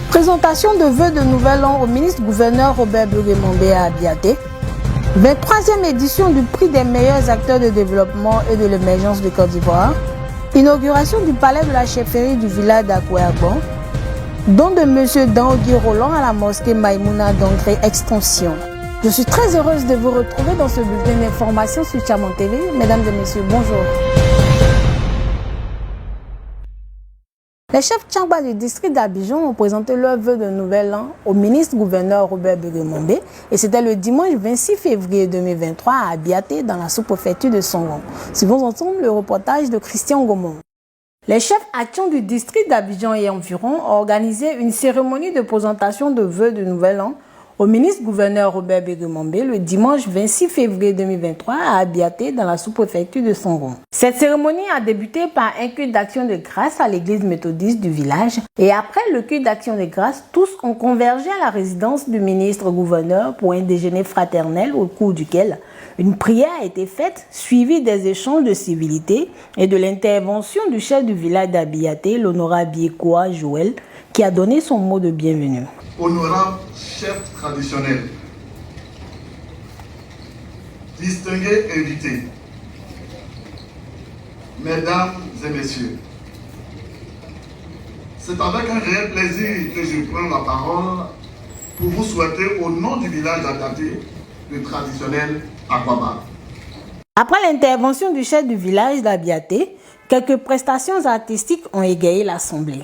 Présentation de vœux de nouvel an au ministre-gouverneur Robert Bugemombe à Abiaté. 23e édition du prix des meilleurs acteurs de développement et de l'émergence de Côte d'Ivoire. Inauguration du palais de la chefferie du village d'Akouagbon. Don de M. Dangui Roland à la mosquée Maïmouna d'Angré Extension. Je suis très heureuse de vous retrouver dans ce bulletin d'information sur Chamon TV. Mesdames et messieurs, bonjour. Les chefs Tchangba du district d'Abidjan ont présenté leur vœu de nouvel an au ministre-gouverneur Robert Bugemombe et c'était le dimanche 26 février 2023 à Abiaté dans la sous-préfecture de Songon. Suivons ensemble le reportage de Christian Gaumont. Les chefs actions du district d'Abidjan et environ ont organisé une cérémonie de présentation de vœux de nouvel an au ministre-gouverneur Robert Bugemombe le dimanche 26 février 2023 à Abiaté dans la sous-préfecture de Songon. Cette cérémonie a débuté par un culte d'action de grâce à l'église méthodiste du village et après le culte d'action de grâce, tous ont convergé à la résidence du ministre-gouverneur pour un déjeuner fraternel au cours duquel une prière a été faite, suivie des échanges de civilité et de l'intervention du chef du village d'Abiaté, l'honorable Biekoa Joël, qui a donné son mot de bienvenue. Honorable chef traditionnel, distingués invités, mesdames et messieurs, c'est avec un réel plaisir que je prends la parole pour vous souhaiter au nom du village d'Abiaté le traditionnel Akwaba. Après l'intervention du chef du village d'Abiaté, quelques prestations artistiques ont égayé l'assemblée.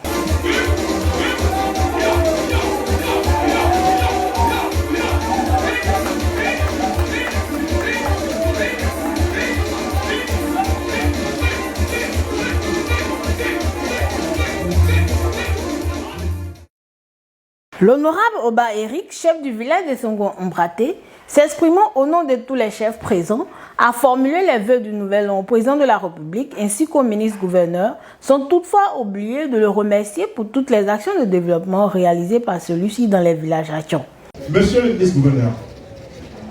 L'honorable Oba Eric, chef du village de Songon-Ombraté, s'exprimant au nom de tous les chefs présents, a formulé les vœux du nouvel an au président de la République ainsi qu'au ministre-gouverneur, sans toutefois oublier de le remercier pour toutes les actions de développement réalisées par celui-ci dans les villages actions. Monsieur le ministre-gouverneur,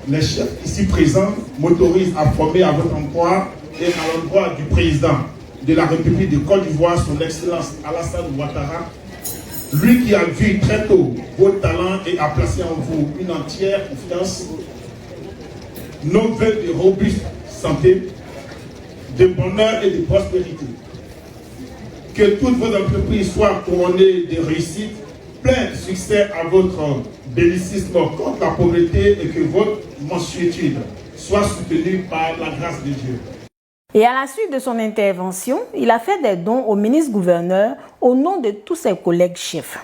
les chefs ici présents m'autorisent à former à votre endroit et à l'endroit du président de la République de Côte d'Ivoire, son Excellence Alassane Ouattara, lui qui a vu très tôt vos talents et a placé en vous une entière confiance, nos vœux de robuste santé, de bonheur et de prospérité. Que toutes vos entreprises soient couronnées de réussite, plein de succès à votre bellicisme contre la pauvreté et que votre mansuétude soit soutenue par la grâce de Dieu. Et à la suite de son intervention, il a fait des dons au ministre-gouverneur au nom de tous ses collègues chefs.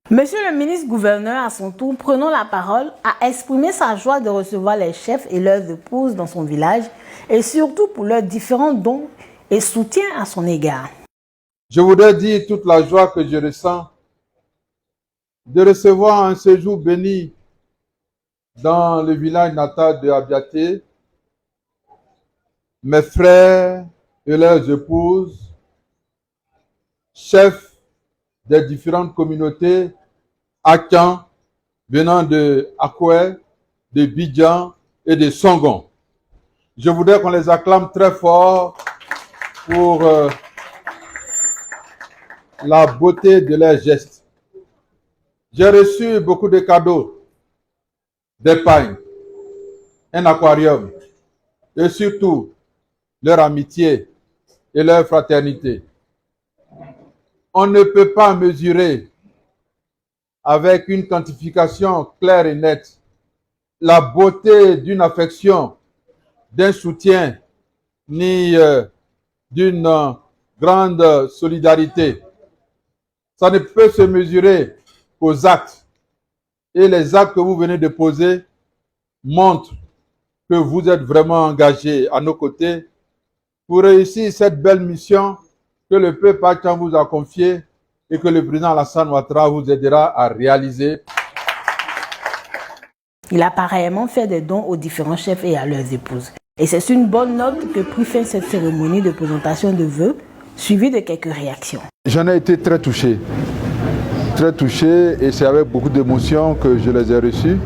Monsieur le ministre-gouverneur, à son tour, prenant la parole, a exprimé sa joie de recevoir les chefs et leurs épouses dans son village et surtout pour leurs différents dons et soutien à son égard. Je voudrais dire toute la joie que je ressens de recevoir un séjour béni dans le village natal de Abiaté, mes frères et leurs épouses, chefs des différentes communautés, Akan, venant de Akoué, de Bidjan et de Songon. Je voudrais qu'on les acclame très fort pour la beauté de leurs gestes. J'ai reçu beaucoup de cadeaux, des pagnes, un aquarium et surtout leur amitié et leur fraternité. On ne peut pas mesurer avec une quantification claire et nette la beauté d'une affection, d'un soutien, ni d'une grande solidarité. Ça ne peut se mesurer qu'aux actes. Et les actes que vous venez de poser montrent que vous êtes vraiment engagés à nos côtés pour réussir cette belle mission que le peuple Achan vous a confiée et que le président Alassane Ouattara vous aidera à réaliser. Il a pareillement fait des dons aux différents chefs et à leurs épouses. Et c'est sur une bonne note que prit fin cette cérémonie de présentation de vœux, suivie de quelques réactions. J'en ai été très touché et c'est avec beaucoup d'émotion que je les ai reçus.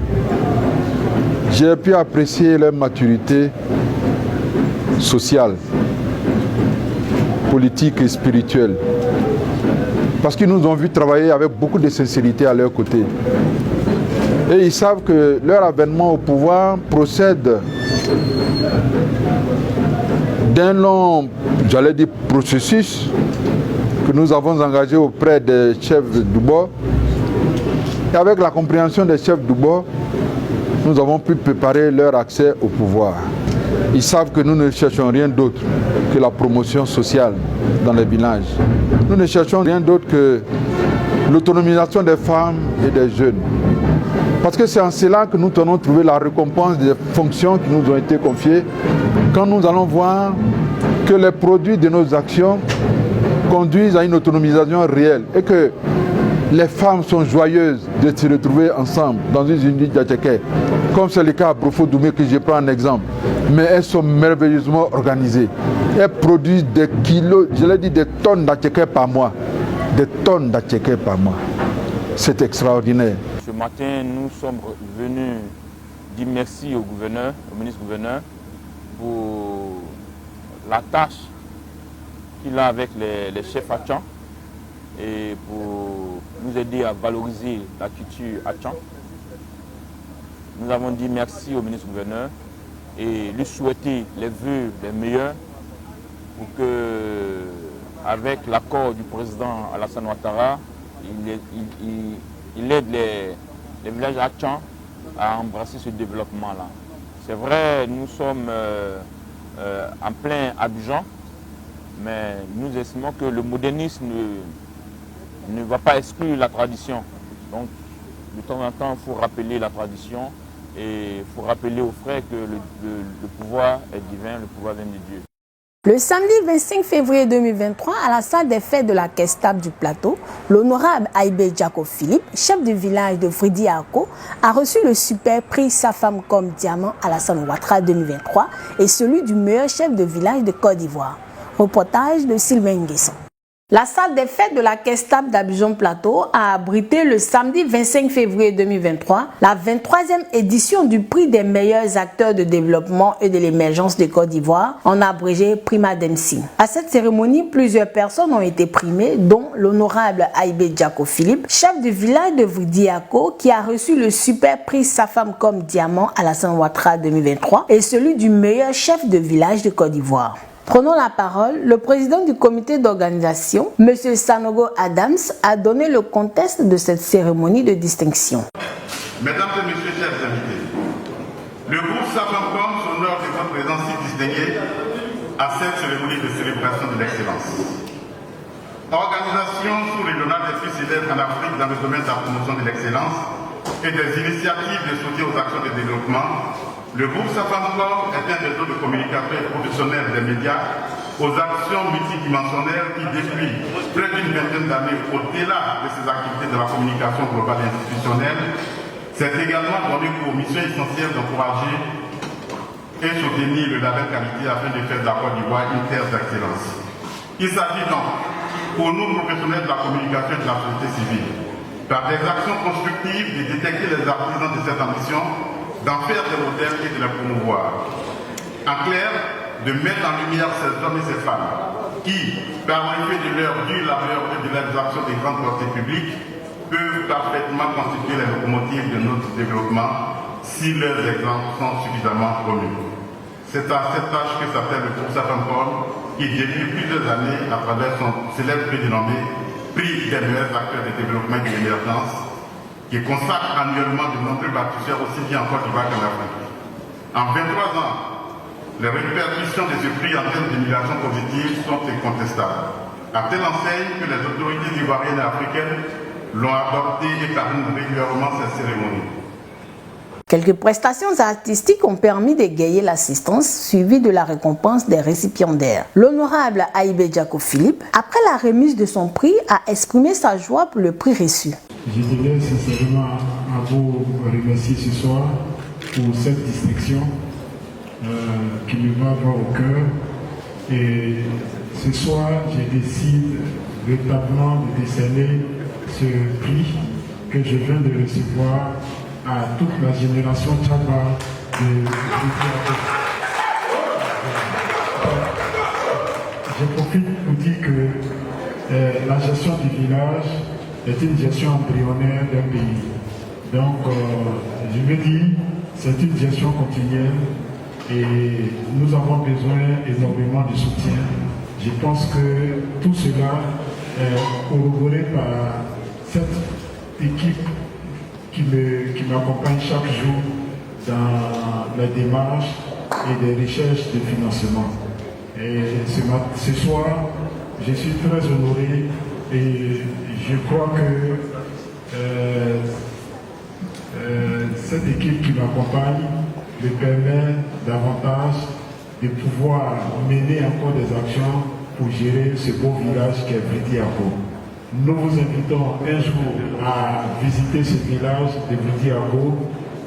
J'ai pu apprécier leur maturité sociale. politique et spirituelle. Parce qu'ils nous ont vu travailler avec beaucoup de sincérité à leur côté. Et ils savent que leur avènement au pouvoir procède d'un long, j'allais dire, processus que nous avons engagé auprès des chefs du bord. Et avec la compréhension des chefs du bord, nous avons pu préparer leur accès au pouvoir. Ils savent que nous ne cherchons rien d'autre que la promotion sociale dans les villages. Nous ne cherchons rien d'autre que l'autonomisation des femmes et des jeunes. Parce que c'est en cela que nous tenons trouver la récompense des fonctions qui nous ont été confiées, quand nous allons voir que les produits de nos actions conduisent à une autonomisation réelle et que les femmes sont joyeuses de se retrouver ensemble dans une unité d'Atchéké, comme c'est le cas à Brofo-Doumé que je prends en exemple. Mais elles sont merveilleusement organisées. Elles produisent des kilos, je l'ai dit, des tonnes d'Atchéké par mois. Des tonnes d'Atchéké par mois. C'est extraordinaire. Ce matin, nous sommes venus dire merci au gouverneur, au ministre-gouverneur, pour la tâche qu'il a avec les chefs Atchan et pour nous aider à valoriser la culture Atchan. Nous avons dit merci au ministre-gouverneur et lui souhaiter les vœux les meilleurs pour que, avec l'accord du président Alassane Ouattara, il aide les villages Atchan à embrasser ce développement-là. C'est vrai, nous sommes en plein Abidjan, mais nous estimons que le modernisme ne va pas exclure la tradition. Donc, de temps en temps, il faut rappeler la tradition et il faut rappeler aux frères que le pouvoir est divin, le pouvoir vient de Dieu. Le samedi 25 février 2023, à la salle des fêtes de la Caisse-Table du Plateau, l'honorable Aïbé Diako Philippe, chef du village de Fridiako, a reçu le super prix Sa femme comme diamant Alassane Ouattara 2023 et celui du meilleur chef de village de Côte d'Ivoire. Reportage de Sylvain Nguesson. La salle des fêtes de la Caisse-Table d'Abidjan Plateau a abrité le samedi 25 février 2023 la 23e édition du prix des meilleurs acteurs de développement et de l'émergence de Côte d'Ivoire, en abrégé Prima Demsi. À cette cérémonie, plusieurs personnes ont été primées, dont l'honorable Aïbé Diako Philippe, chef du village de Vridiako, qui a reçu le super prix Sa femme comme diamant Alassane Ouattara 2023 et celui du meilleur chef de village de Côte d'Ivoire. Prenant la parole, le président du comité d'organisation, M. Sanogo Adams, a donné le contexte de cette cérémonie de distinction. Mesdames et messieurs, chers invités, le groupe Sa femme comme s'honore de votre présence si distinguée à cette cérémonie de célébration de l'excellence. Organisation sous-régionale des prix célèbres en Afrique dans le domaine de la promotion de l'excellence et des initiatives de soutien aux actions de développement, le groupe Sa femme comme est un réseau de communicateurs et professionnels des médias aux actions multidimensionnelles qui, depuis près d'une vingtaine d'années, au-delà de ses activités de la communication globale et institutionnelle, s'est également donné pour mission essentielle d'encourager et soutenir le label qualité afin de faire de la Côte d'Ivoire une terre d'excellence. Il s'agit donc, pour nous professionnels de la communication et de la société civile, par des actions constructives, de détecter les artisans de cette ambition, d'en faire des modèles et de les promouvoir. En clair, de mettre en lumière ces hommes et ces femmes qui, par l'effet de leur dur labeur et de leurs actions des grandes portées publiques, peuvent parfaitement constituer les locomotives de notre développement si leurs exemples sont suffisamment connus. C'est à cette tâche que s'appelle le groupe Sa femme comme, qui depuis plusieurs années, à travers son célèbre prix dénommé Prix des meilleurs acteurs de développement et de l'émergence, qui consacre annuellement de nombreux bâtisseurs aussi bien en Côte d'Ivoire qu'en Afrique. En 23 ans, les répercussions de ce prix en termes d'immigration positive sont incontestables, à telle enseigne que les autorités ivoiriennes et africaines l'ont adopté et parrainent régulièrement cette cérémonie. Quelques prestations artistiques ont permis d'égayer l'assistance, suivie de la récompense des récipiendaires. L'honorable Aïbé Diako Philippe, après la remise de son prix, a exprimé sa joie pour le prix reçu. Je tenais sincèrement à vous remercier ce soir pour cette distinction qui me va droit au cœur. Et ce soir, je décide véritablement de décerner ce prix que je viens de recevoir à toute la génération Tchamba de Je profite pour dire que la gestion du village est une gestion embryonnaire d'un pays. Donc, je veux dire, c'est une gestion continuelle et nous avons besoin énormément de soutien. Je pense que tout cela est corroboré par cette équipe qui m'accompagne chaque jour dans la démarche et des recherches de financement. Et ce soir, je suis très honoré et je crois que cette équipe qui m'accompagne me permet davantage de pouvoir mener encore des actions pour gérer ce beau village qui est Vridiako. Nous vous invitons un jour à visiter ce village de Vridiako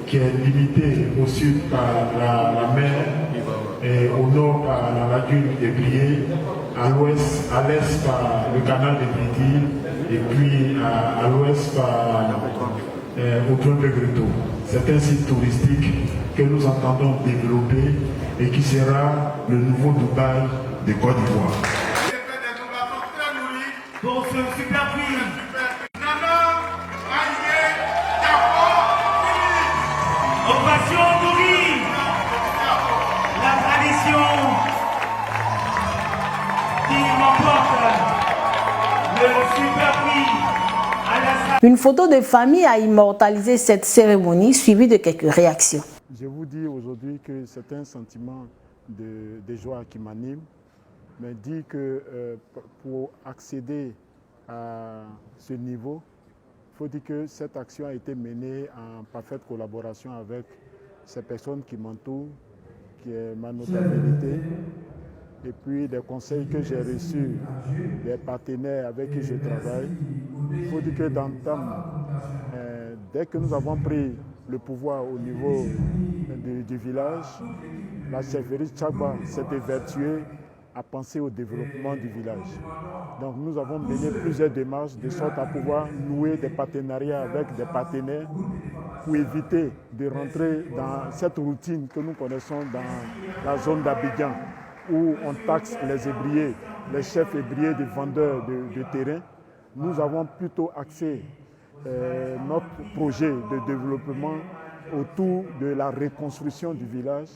qui est limité au sud par la mer et au nord par la lagune de Brié, à l'ouest, à l'est par le canal de Bridi et puis à l'ouest par Autran de Greto. C'est un site touristique que nous entendons développer et qui sera le nouveau Dubaï de Côte d'Ivoire. Pour ce super prix, Ovation nourrie, la tradition qui remporte le super prix. Une photo de famille a immortalisé cette cérémonie, suivie de quelques réactions. Je vous dis aujourd'hui que c'est un sentiment de joie qui m'anime, mais dit que pour accéder à ce niveau, il faut dire que cette action a été menée en parfaite collaboration avec ces personnes qui m'entourent, qui est ma notabilité, et puis des conseils que j'ai reçus des partenaires avec qui je travaille. Il faut dire que dès que nous avons pris le pouvoir au niveau du village, la chefferie Tchagba s'est évertuée à penser au développement du village. Donc nous avons mené plusieurs démarches de sorte à pouvoir nouer des partenariats avec des partenaires pour éviter de rentrer dans cette routine que nous connaissons dans la zone d'Abidjan, où on taxe les ébriers, les chefs ébriers des vendeurs de terrain. Nous avons plutôt axé notre projet de développement autour de la reconstruction du village,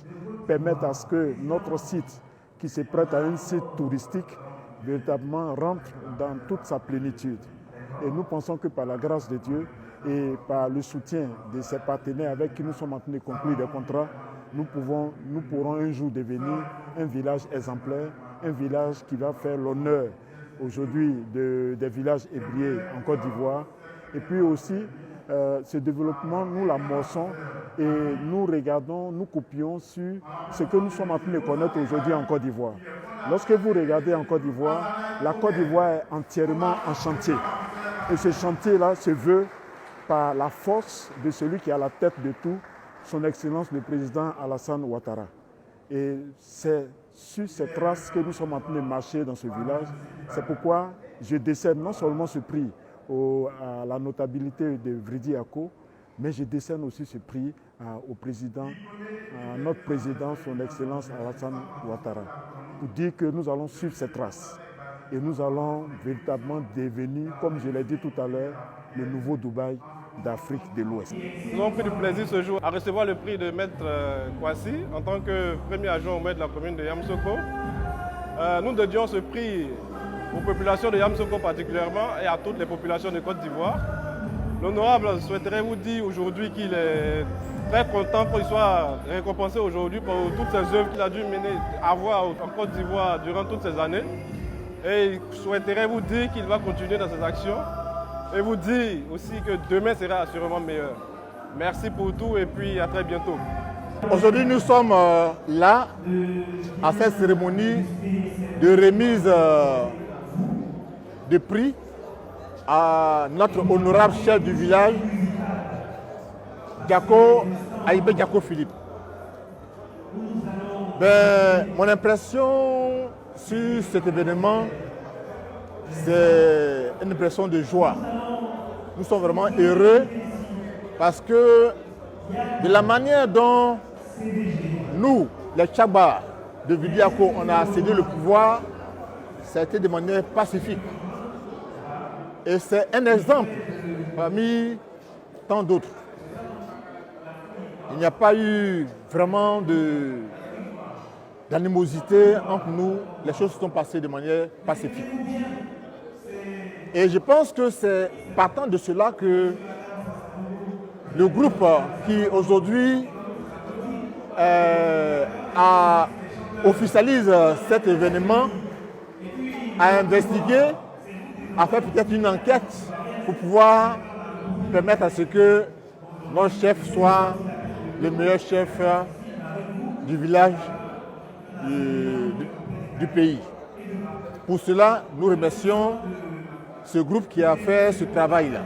permettre à ce que notre site, qui se prête à un site touristique, véritablement rentre dans toute sa plénitude. Et nous pensons que par la grâce de Dieu et par le soutien de ces partenaires avec qui nous sommes en train de conclure des contrats, nous pourrons un jour devenir un village exemplaire, un village qui va faire l'honneur aujourd'hui des villages ébriers en Côte d'Ivoire. Et puis aussi, ce développement, nous l'amorçons et nous regardons, nous copions sur ce que nous sommes en train de connaître aujourd'hui en Côte d'Ivoire. Lorsque vous regardez en Côte d'Ivoire, la Côte d'Ivoire est entièrement en chantier. Et ce chantier-là se veut par la force de celui qui est à la tête de tout, son Excellence le Président Alassane Ouattara. Et c'est sur ces traces que nous sommes en train de marcher dans ce village. C'est pourquoi je décerne non seulement ce prix à la notabilité de Vridiako, mais je décerne aussi ce prix au président, à notre président, son Excellence Alassane Ouattara, pour dire que nous allons suivre ces traces et nous allons véritablement devenir, comme je l'ai dit tout à l'heure, le nouveau Dubaï d'Afrique de l'Ouest. Nous avons pris du plaisir ce jour à recevoir le prix de Maître Kwasi en tant que premier adjoint au maire de la commune de Yamoussoukro. Nous dédions ce prix aux populations de Yamoussoukro particulièrement et à toutes les populations de Côte d'Ivoire. L'honorable souhaiterait vous dire aujourd'hui qu'il est très content qu'il soit récompensé aujourd'hui pour toutes ces œuvres qu'il a dû avoir en Côte d'Ivoire durant toutes ces années. Et il souhaiterait vous dire qu'il va continuer dans ses actions et vous dire aussi que demain sera assurément meilleur. Merci pour tout et puis à très bientôt. Aujourd'hui, nous sommes là à cette cérémonie de remise de prix à notre honorable chef du village, Aïbé Diako Philippe. Mon impression sur cet événement, c'est une impression de joie. Nous sommes vraiment heureux parce que de la manière dont nous, les Tchagba de Vridiako, on a cédé le pouvoir ça a été de manière pacifique. Et c'est un exemple parmi tant d'autres. Il n'y a pas eu vraiment d'animosité entre nous. Les choses se sont passées de manière pacifique. Et je pense que c'est partant de cela que le groupe qui aujourd'hui officialise cet événement a investigué, a fait peut-être une enquête pour pouvoir permettre à ce que notre chef soit le meilleur chef du village du pays. Pour cela, nous remercions ce groupe qui a fait ce travail-là.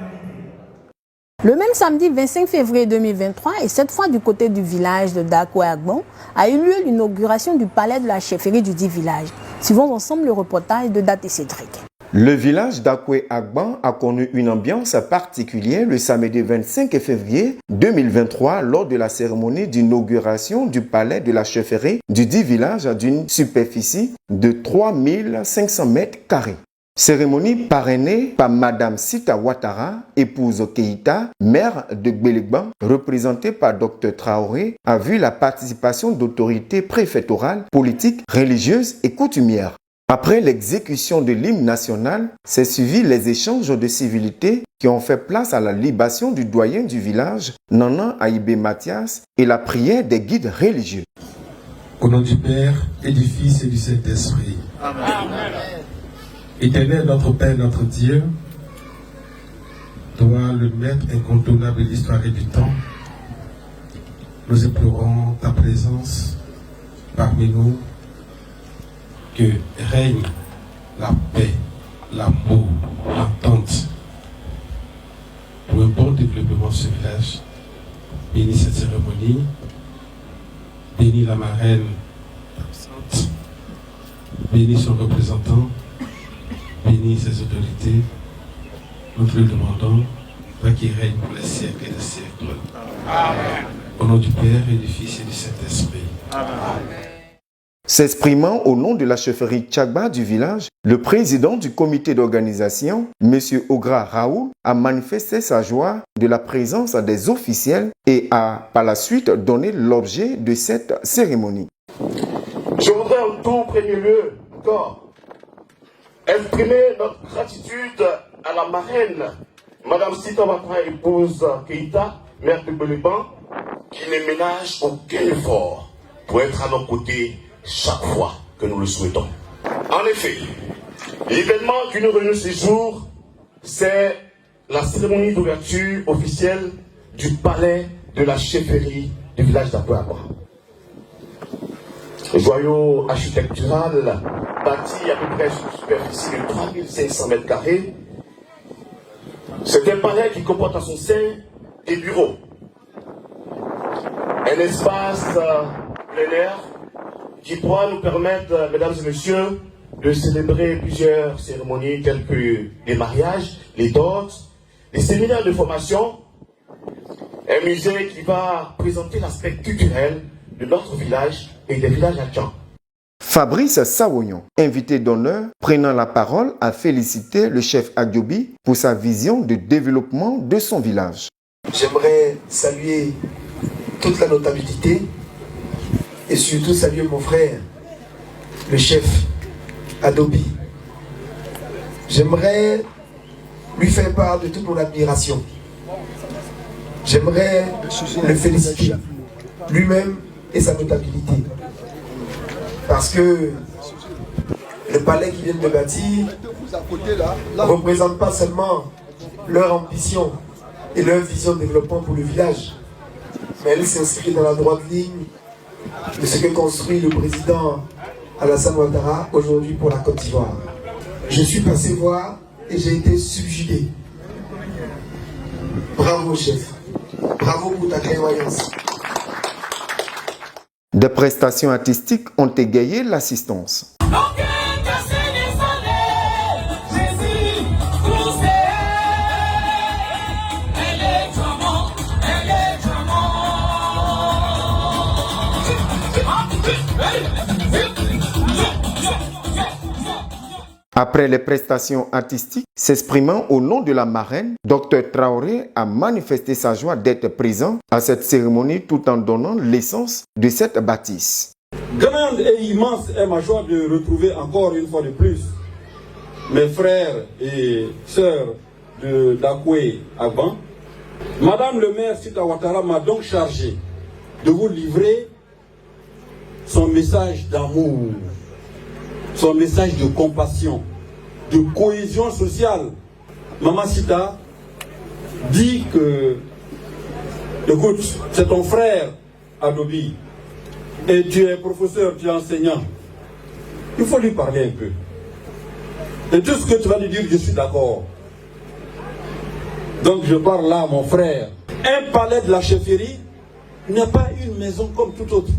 Le même samedi 25 février 2023, et cette fois du côté du village de Dakwe-Agbon, a eu lieu l'inauguration du palais de la chefferie du dit village. Suivons ensemble le reportage de Date et Cédric. Le village d'Akwe-Agban a connu une ambiance particulière le samedi 25 février 2023 lors de la cérémonie d'inauguration du palais de la chefferie du dit village d'une superficie de 3500 mètres carrés. Cérémonie parrainée par Madame Sita Ouattara, épouse Keïta, maire de Gbélégbang, représentée par Dr Traoré, a vu la participation d'autorités préfectorales, politiques, religieuses et coutumières. Après l'exécution de l'hymne national, s'est suivi les échanges de civilités qui ont fait place à la libation du doyen du village, Nana Aïbé Mathias, et la prière des guides religieux. Au nom du Père et du Fils et du Saint-Esprit. Amen. Éternel notre Père, notre Dieu, toi le maître incontournable de l'histoire et du temps, nous implorons ta présence parmi nous, que règne la paix, l'amour, l'entente pour un bon développement de ce village. Bénis cette cérémonie, bénis la marraine absente, bénis son représentant, bénis ses autorités. Nous te le demandons, toi qui règne pour les siècles et les siècles. Amen. Au nom du Père et du Fils et du Saint-Esprit. Amen. S'exprimant au nom de la chefferie Tchagba du village, le président du comité d'organisation, M. Ogra Raoul, a manifesté sa joie de la présence des officiels et a par la suite donné l'objet de cette cérémonie. Je voudrais en tout premier lieu encore exprimer notre gratitude à la marraine, Madame Sita Ouattara, épouse Keïta, maire de Gbélégbang, qui ne ménage aucun effort pour être à nos côtés chaque fois que nous le souhaitons. En effet, l'événement qui nous réunit ce jour, c'est la cérémonie d'ouverture officielle du palais de la chefferie du village d'Akwe-Agban. Le joyau architectural bâti à peu près sur une superficie de 3500 mètres carrés. C'est un palais qui comporte en son sein des bureaux, un espace plein air qui pourra nous permettre, mesdames et messieurs, de célébrer plusieurs cérémonies telles que les mariages, les dot, les séminaires de formation, un musée qui va présenter l'aspect culturel de notre village et des villages adjacents. Fabrice Sawoyon, invité d'honneur, prenant la parole, a félicité le chef Adjobi pour sa vision de développement de son village. J'aimerais saluer toute la notabilité et surtout saluer mon frère, le chef Adobi. J'aimerais lui faire part de toute mon admiration. J'aimerais le féliciter lui-même et sa notabilité. Parce que le palais qu'ils viennent de bâtir ne représente pas seulement leur ambition et leur vision de développement pour le village, mais elle s'inscrit dans la droite ligne de ce que construit le président Alassane Ouattara aujourd'hui pour la Côte d'Ivoire. Je suis passé voir et j'ai été subjugué. Bravo chef, bravo pour ta clairvoyance. Des prestations artistiques ont égayé l'assistance. Après les prestations artistiques, s'exprimant au nom de la marraine, Dr Traoré a manifesté sa joie d'être présent à cette cérémonie tout en donnant l'essence de cette bâtisse. Grande et immense est ma joie de retrouver encore une fois de plus mes frères et sœurs d'Akoué Agban. Madame le maire Sita Ouattara m'a donc chargé de vous livrer son message d'amour, son message de compassion, de cohésion sociale. Maman Sita dit que, écoute, c'est ton frère Adobi, et tu es professeur, tu es enseignant. Il faut lui parler un peu. Et tout ce que tu vas lui dire, je suis d'accord. Donc je parle là, mon frère. Un palais de la chefferie n'est pas une maison comme toute autre.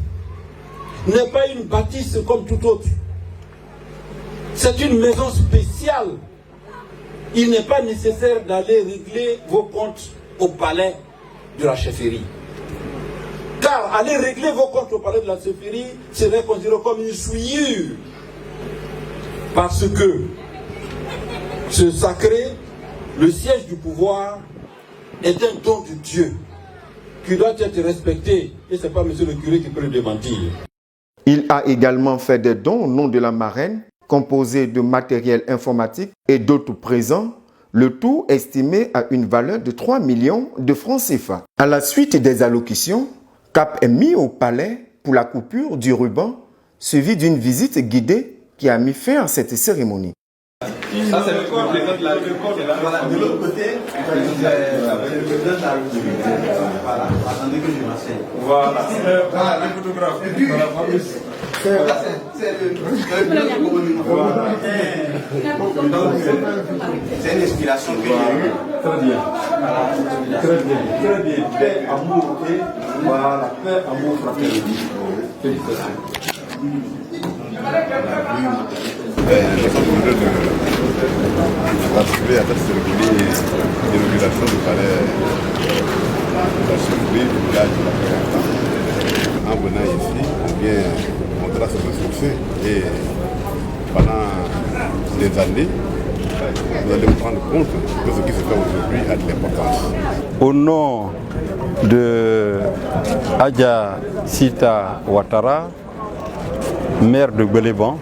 N'est pas une bâtisse comme toute autre. C'est une maison spéciale. Il n'est pas nécessaire d'aller régler vos comptes au palais de la chefferie. Car aller régler vos comptes au palais de la chefferie serait considéré comme une souillure. Parce que ce sacré, le siège du pouvoir, est un don de Dieu qui doit être respecté. Et ce n'est pas monsieur le curé qui peut le démentir. Il a également fait des dons au nom de la marraine, composés de matériel informatique et d'autres présents, le tout estimé à une valeur de 3 millions de francs CFA. À la suite des allocutions, cap est mis au palais pour la coupure du ruban, suivi d'une visite guidée qui a mis fin à cette cérémonie. Ça, c'est le président de la République. Voilà, de l'autre côté, le président de la République. Voilà, attendez que je m'asseye. Voilà, le photographe. Et puis, c'est c'est une inspiration que j'ai eue. Très bien. Très bien. Très bien. Paix, amour, et voilà, paix, amour, fraternité. Félicitations. Nous sommes heureux de participer à cette cérémonie d'inauguration du palais de la chefferie du village de la Paix. En venant ici, on vient montrer à se ressourcer et pendant des années, vous allez vous rendre compte que ce qui se fait aujourd'hui a de l'importance. Au nom de Adja Sita Ouattara, maire de Gbeleban,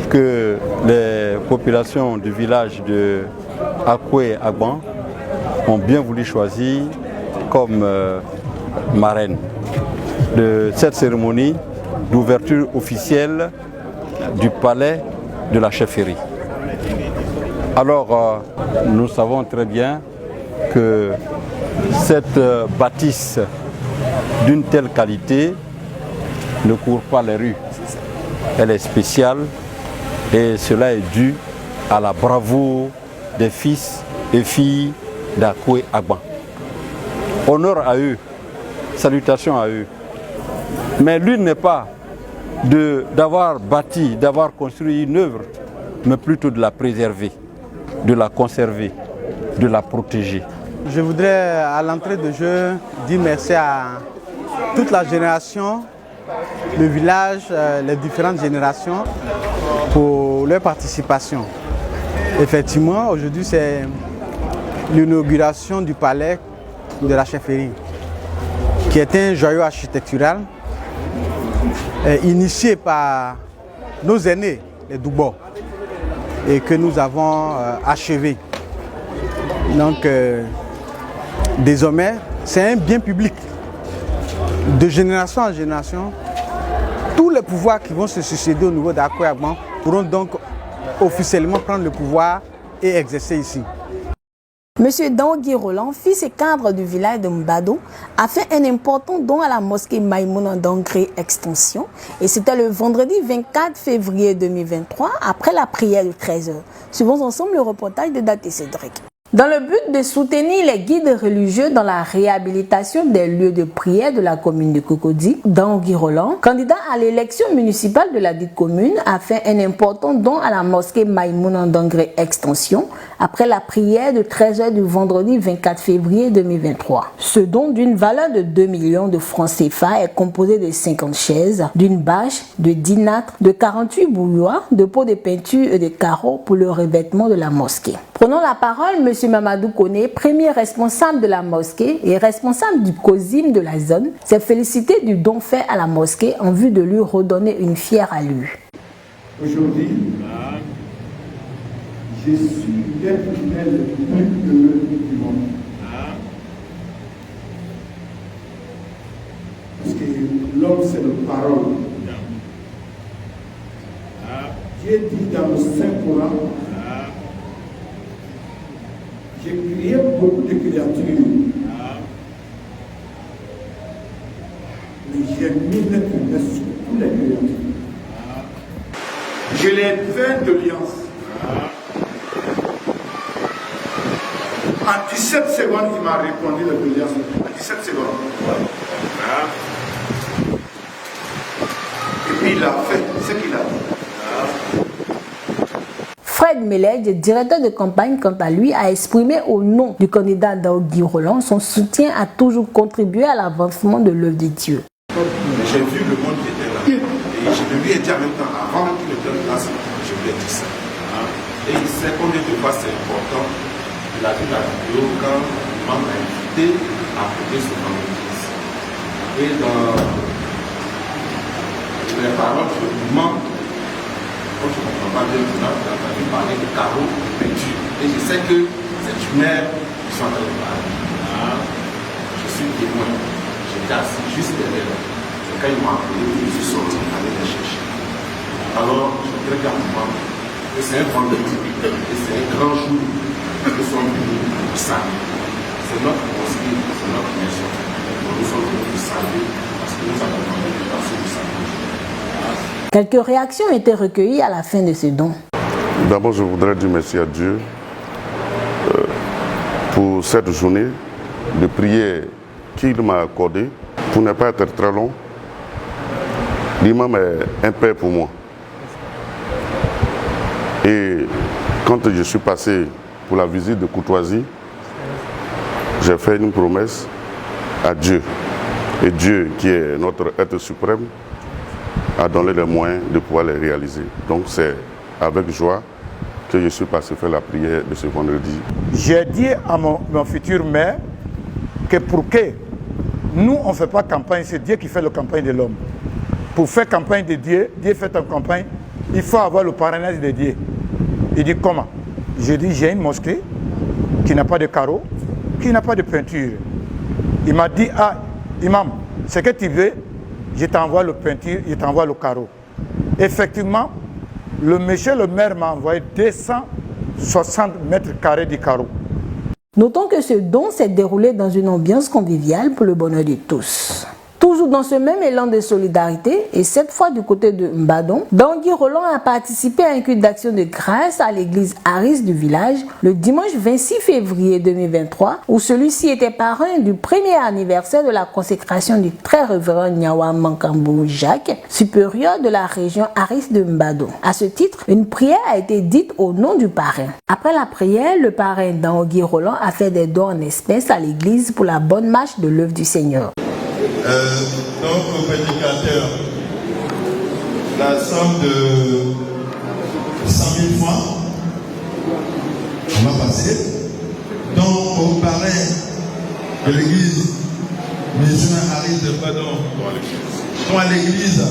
que les populations du village de Akoué Agban ont bien voulu choisir comme marraine de cette cérémonie d'ouverture officielle du palais de la chefferie. Alors, nous savons très bien que cette bâtisse d'une telle qualité ne court pas les rues. Elle est spéciale et cela est dû à la bravoure des fils et filles d'Akoué Agban. Honneur à eux, salutations à eux. Mais l'une n'est pas d'avoir bâti, d'avoir construit une œuvre, mais plutôt de la préserver, de la conserver, de la protéger. Je voudrais à l'entrée de jeu dire merci à toute la génération, le village, les différentes générations pour leur participation. Effectivement, aujourd'hui c'est l'inauguration du palais de la chefferie, qui est un joyau architectural initié par nos aînés, les Doubo, et que nous avons achevé. Donc, désormais, c'est un bien public. De génération en génération, tous les pouvoirs qui vont se succéder au niveau d'Akoué Agban pourront donc officiellement prendre le pouvoir et exercer ici. Monsieur Dangui Roland, fils et cadre du village de Mbado, a fait un important don à la mosquée Maïmouna d'Angré Extension. Et c'était le vendredi 24 février 2023, après la prière de 13h. Suivons ensemble le reportage de Daté Cédric. Dans le but de soutenir les guides religieux dans la réhabilitation des lieux de prière de la commune de Cocody, Tanguy Roland, candidat à l'élection municipale de la dite commune, a fait un important don à la mosquée Maïmouna Dangré Extension après la prière de 13h du vendredi 24 février 2023. Ce don d'une valeur de 2 millions de francs CFA est composé de 50 chaises, d'une bâche, de 10 nâtres, de 48 bouilloires, de pots de peinture et de carreaux pour le revêtement de la mosquée. Prenons la parole, M. Mamadou Koné, premier responsable de la mosquée et responsable du COSIM de la zone, s'est félicité du don fait à la mosquée en vue de lui redonner une fière allure. Aujourd'hui, je suis l'être humain le plus heureux du monde. Parce que l'homme, c'est le parole. Dieu dit dans le Saint-Coran, j'ai créé beaucoup de créatures. Mais j'ai mis l'être humain sur toutes les créatures. Je l'ai fait d'alliance. En 17 secondes, il m'a répondu l'alliance. En 17 secondes. Et puis il a fait ce qu'il a dit. Fred Meled, directeur de campagne, quant à lui, a exprimé au nom du candidat Tanguy Roland son soutien à toujours contribuer à l'avancement de l'œuvre de Dieu. J'ai vu le monde qui était là. Et je lui ai dit en même temps, avant qu'il me donne grâce, je lui ai dit ça. Et il sait combien de fois c'est important. Il a vu la vidéo quand l'imam m'a invité à prêter ce vendredi. Et dans les paroles de l'imam, quand je ne comprends pas bien, j'ai entendu parler de carreaux, de peinture. Et je sais que c'est une mère qui sont en train de parler. Je suis témoin. J'étais assis juste derrière. Et quand ils m'ont appelé, je suis sorti aller les chercher. Alors, je voudrais dire à moi que c'est un vendredi et c'est un grand jour que nous sommes venus pour saluer. C'est notre mosquée, c'est notre maison. Nous sommes venus pour saluer parce que nous avons demandé de passer du salut. Quelques réactions ont été recueillies à la fin de ce don. D'abord, je voudrais dire merci à Dieu pour cette journée de prière qu'il m'a accordée. Pour ne pas être très long, l'imam est un père pour moi. Et quand je suis passé pour la visite de courtoisie, j'ai fait une promesse à Dieu. Et Dieu, qui est notre être suprême, a donné les moyens de pouvoir les réaliser. Donc c'est avec joie que je suis passé faire la prière de ce vendredi. J'ai dit à mon futur maire que pour que nous, on ne fait pas campagne, c'est Dieu qui fait la campagne de l'homme. Pour faire campagne de Dieu, Dieu fait une campagne, il faut avoir le parrainage de Dieu. Il dit comment? Je dis j'ai une mosquée qui n'a pas de carreaux, qui n'a pas de peinture. Il m'a dit, ah, imam, ce que tu veux, je t'envoie le peinture, je t'envoie le carreau. Effectivement, le monsieur le maire m'a envoyé 260 mètres carrés de carreau. Notons que ce don s'est déroulé dans une ambiance conviviale pour le bonheur de tous. Toujours dans ce même élan de solidarité, et cette fois du côté de Mbadon, Tanguy Roland a participé à un culte d'action de grâce à l'église Aris du village le dimanche 26 février 2023, où celui-ci était parrain du premier anniversaire de la consécration du très révérend Nyawa Mankambou Jacques, supérieur de la région Aris de Mbadon. À ce titre, une prière a été dite au nom du parrain. Après la prière, le parrain Tanguy Roland a fait des dons en espèces à l'église pour la bonne marche de l'œuvre du Seigneur. Donc au prédicateur, la somme de 100 000 francs, on va passer. Donc au parrain de l'église missionnaire Aris de Mbadon, donc à l'église,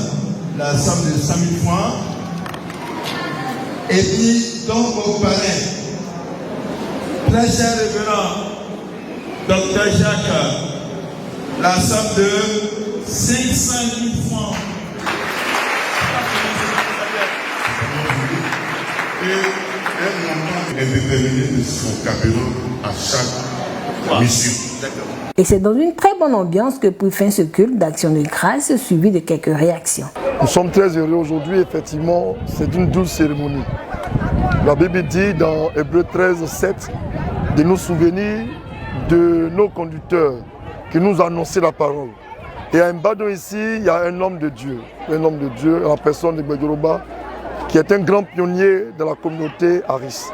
la somme de 100 000 francs. Et puis donc au parrain, très cher révérend, Dr Jacques, la somme de 500 000 francs. Et un montant est déterminé de son capital à chaque mission. Et c'est dans une très bonne ambiance que prit fin ce culte d'action de grâce suivi de quelques réactions. Nous sommes très heureux aujourd'hui, effectivement, c'est une douce cérémonie. La Bible dit dans Hébreux 13, 7, de nous souvenir de nos conducteurs qui nous ont annoncé la parole. Et à Mbadon ici, il y a un homme de Dieu, la personne de Gbegoroba, qui est un grand pionnier de la communauté Aris,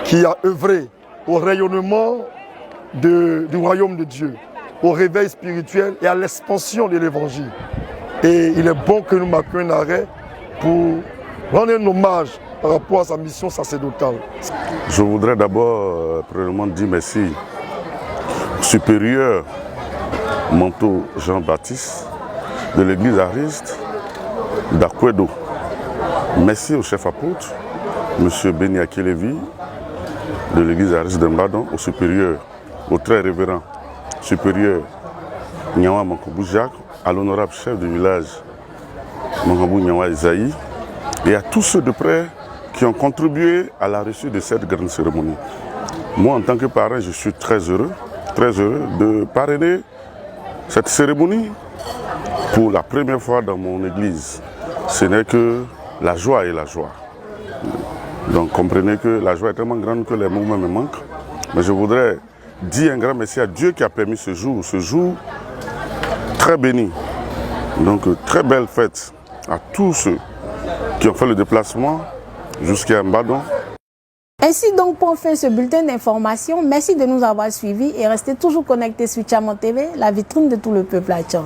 qui a œuvré au rayonnement du royaume de Dieu, au réveil spirituel et à l'expansion de l'évangile. Et il est bon que nous marquions un arrêt pour rendre un hommage par rapport à sa mission sacerdotale. Je voudrais d'abord, premièrement, dire merci au supérieur Manteau Jean-Baptiste de l'église Ariste d'Akwedo. Merci au chef apôtre, M. Beni Akelevi de l'église Ariste de Mbadon, au supérieur, au très révérend supérieur Nyawa Mankobou Jacques, à l'honorable chef du village Mankobou Nyawa Isaïe, et à tous ceux de près qui ont contribué à la réussite de cette grande cérémonie. Moi, en tant que parrain, je suis très heureux de parrainer cette cérémonie pour la première fois dans mon église. Ce n'est que la joie et la joie. Donc comprenez que la joie est tellement grande que les mots me manquent. Mais je voudrais dire un grand merci à Dieu qui a permis ce jour très béni. Donc très belle fête à tous ceux qui ont fait le déplacement jusqu'à Mbadon. Ainsi donc pour fin ce bulletin d'information. Merci de nous avoir suivis et restez toujours connectés sur Tchamo TV, la vitrine de tout le peuple haïtien.